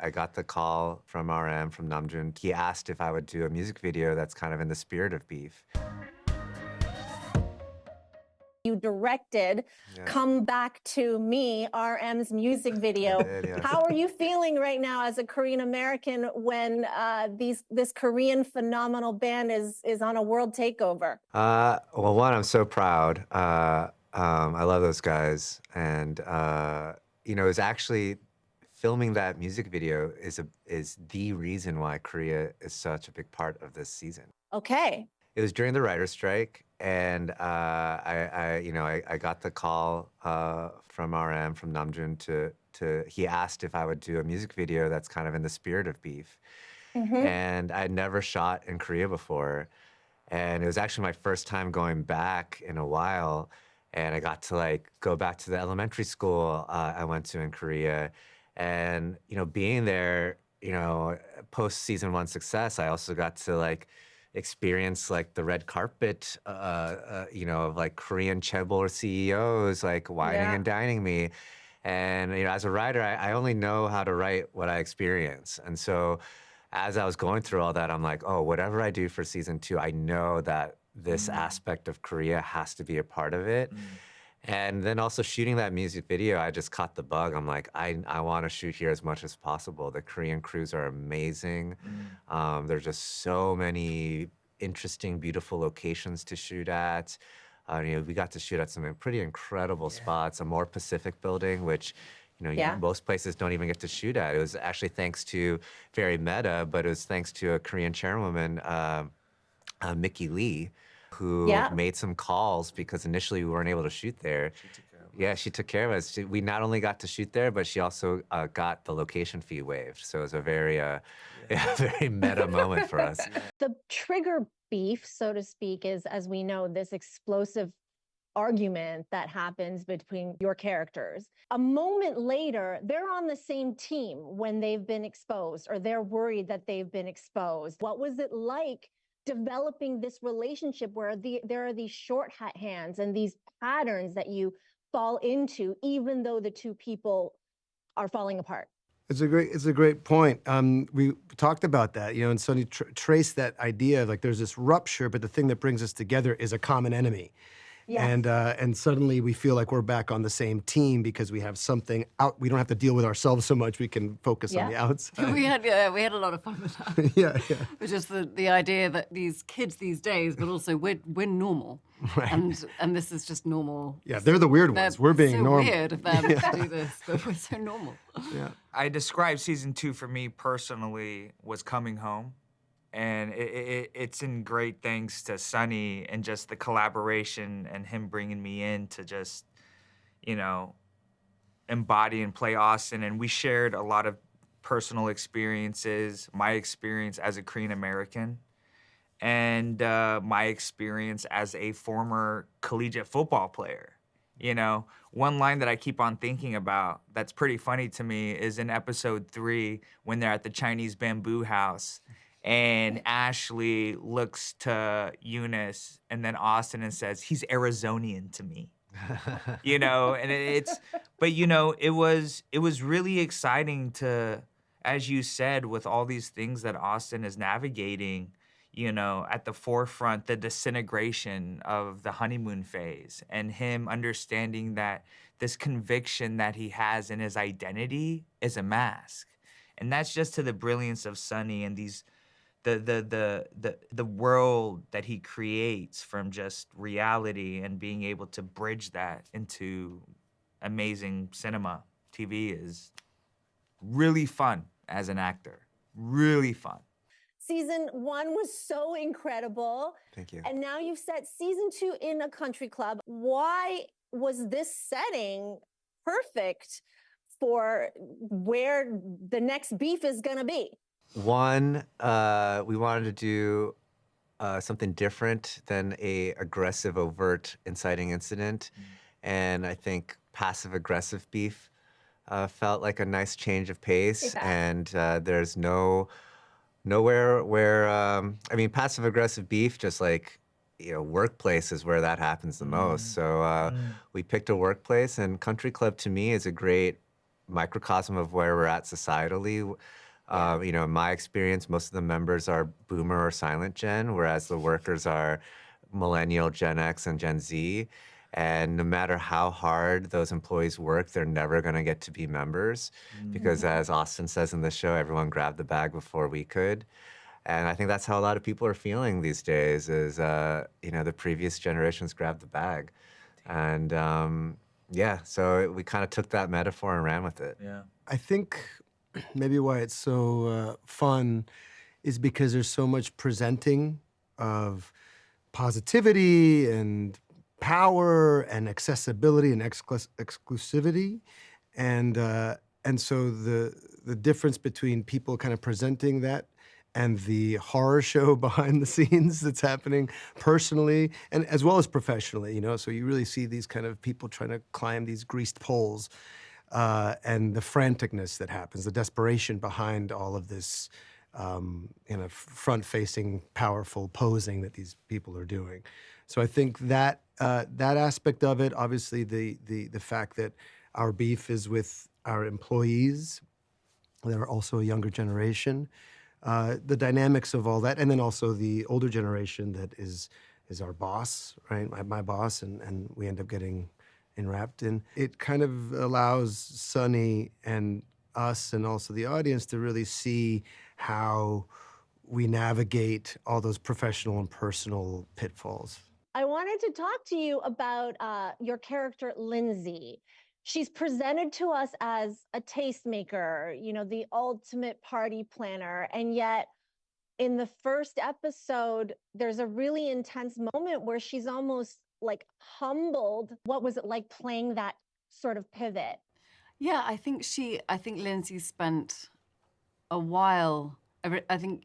I got the call from RM, from Namjoon. He asked if I would do a music video that's kind of in the spirit of beef. You directed Come Back to Me, RM's music video. I did, yes. How are you feeling right now as a Korean American when this Korean phenomenal band is on a world takeover? Well, one, I'm so proud. I love those guys. And, it was actually filming that music video is the reason why Korea is such a big part of this season. Okay. It was during the writer's strike, and I got the call from RM, from Namjoon, he asked if I would do a music video that's kind of in the spirit of beef. And I had never shot in Korea before, and it was actually my first time going back in a while, and I got to go back to the elementary school I went to in Korea, and being there, post season 1 success, I also got to experience the red carpet, of Korean chaebol CEOs whining and dining me. And as a writer, I only know how to write what I experience. And so as I was going through all that, I'm like, oh, whatever I do for season 2, I know that this aspect of Korea has to be a part of it. And then also shooting that music video, I just caught the bug. I'm like, I want to shoot here as much as possible. The Korean crews are amazing. There's just so many interesting, beautiful locations to shoot at. We got to shoot at some pretty incredible spots. A more Pacific building, which most places don't even get to shoot at. It was actually thanks to, very meta, but it was thanks to a Korean chairwoman, Mickey Lee, who made some calls because initially we weren't able to shoot there. She took care of us. We not only got to shoot there, but she also got the location fee waived. So it was a very, very meta moment for us. The trigger beef, so to speak, is, as we know, this explosive argument that happens between your characters. A moment later, they're on the same team when they've been exposed, or they're worried that they've been exposed. What was it like developing this relationship where there are these shorthands and these patterns that you fall into, even though the two people are falling apart? It's a great point. We talked about that, and Sonia traced that idea of there's this rupture, but the thing that brings us together is a common enemy. Yes. And suddenly we feel like we're back on the same team because we have something out. We don't have to deal with ourselves so much. We can focus on the outside. We had a lot of fun with that. Which is the idea that these kids these days, but also we're normal. Right. And this is just normal. Yeah, they're the weird ones. We're being so normal. Weird of them to do this, but we're so normal. Yeah. I describe season 2 for me personally was coming home. And it's in great thanks to Sunny and just the collaboration and him bringing me in to just, embody and play Austin. And we shared a lot of personal experiences, my experience as a Korean American and my experience as a former collegiate football player. One line that I keep on thinking about that's pretty funny to me is in episode 3 when they're at the Chinese bamboo house. And Ashley looks to Eunice and then Austin and says, he's Arizonian to me. And it was really exciting to, as you said, with all these things that Austin is navigating, at the forefront, the disintegration of the honeymoon phase and him understanding that this conviction that he has in his identity is a mask. And that's just to the brilliance of Sunny and these the world that he creates from just reality and being able to bridge that into amazing cinema. TV is really fun as an actor. Really fun. Season 1 was so incredible. Thank you. And now you've set season 2 in a country club. Why was this setting perfect for where the next beef is going to be? One, we wanted to do something different than a aggressive, overt, inciting incident. And I think passive-aggressive beef felt like a nice change of pace. And there's nowhere where, passive-aggressive beef, just workplace is where that happens the most. So we picked a workplace, and country club to me is a great microcosm of where we're at societally. You know, in my experience, most of the members are boomer or silent gen, whereas the workers are millennial, Gen X, and Gen Z. And no matter how hard those employees work, they're never going to get to be members because, as Austin says in the show, everyone grabbed the bag before we could. And I think that's how a lot of people are feeling these days is, you know, the previous generations grabbed the bag. And yeah, so we kind of took that metaphor and ran with it. Yeah. I think maybe why it's so fun is because there's so much presenting of positivity and power and accessibility and exclusivity. And so the difference between people kind of presenting that and the horror show behind the scenes that's happening personally and as well as professionally, you know? So you really see these kind of people trying to climb these greased poles and the franticness that happens, the desperation behind all of this you know, front-facing, powerful posing that these people are doing. So I think that that aspect of it, obviously the fact that our beef is with our employees, that are also a younger generation, the dynamics of all that, and then also the older generation that is our boss, right? My boss, and we end up getting enwrapped in. It kind of allows Sunny and us and also the audience to really see how we navigate all those professional and personal pitfalls. I wanted to talk to you about your character, Lindsay. She's presented to us as a tastemaker, you know, the ultimate party planner. And yet in the first episode, there's a really intense moment where she's almost like humbled. What was it like playing that sort of pivot? Yeah, I think Lindsay spent a while, I think,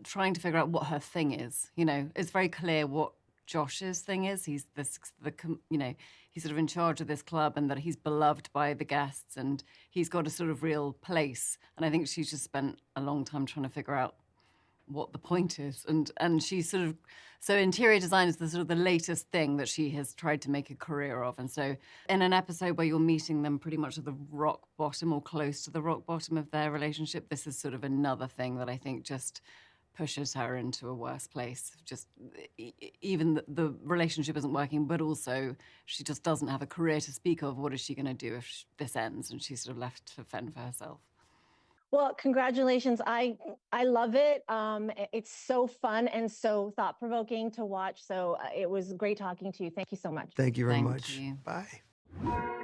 trying to figure out what her thing is. You know, it's very clear what Josh's thing is. He's you know, he's sort of in charge of this club and that he's beloved by the guests and he's got a sort of real place. And I think she's just spent a long time trying to figure out what the point is. And she's sort of, so interior design is the sort of the latest thing that she has tried to make a career of. And so in an episode where you're meeting them pretty much at the rock bottom or close to the rock bottom of their relationship, this is sort of another thing that I think just pushes her into a worse place. Just even the relationship isn't working, but also she just doesn't have a career to speak of. What is she going to do if this ends? And she's sort of left to fend for herself. Well, congratulations. I love it. It's so fun and so thought-provoking to watch. So it was great talking to you. Thank you so much. Thank you very Thank much. you. Bye.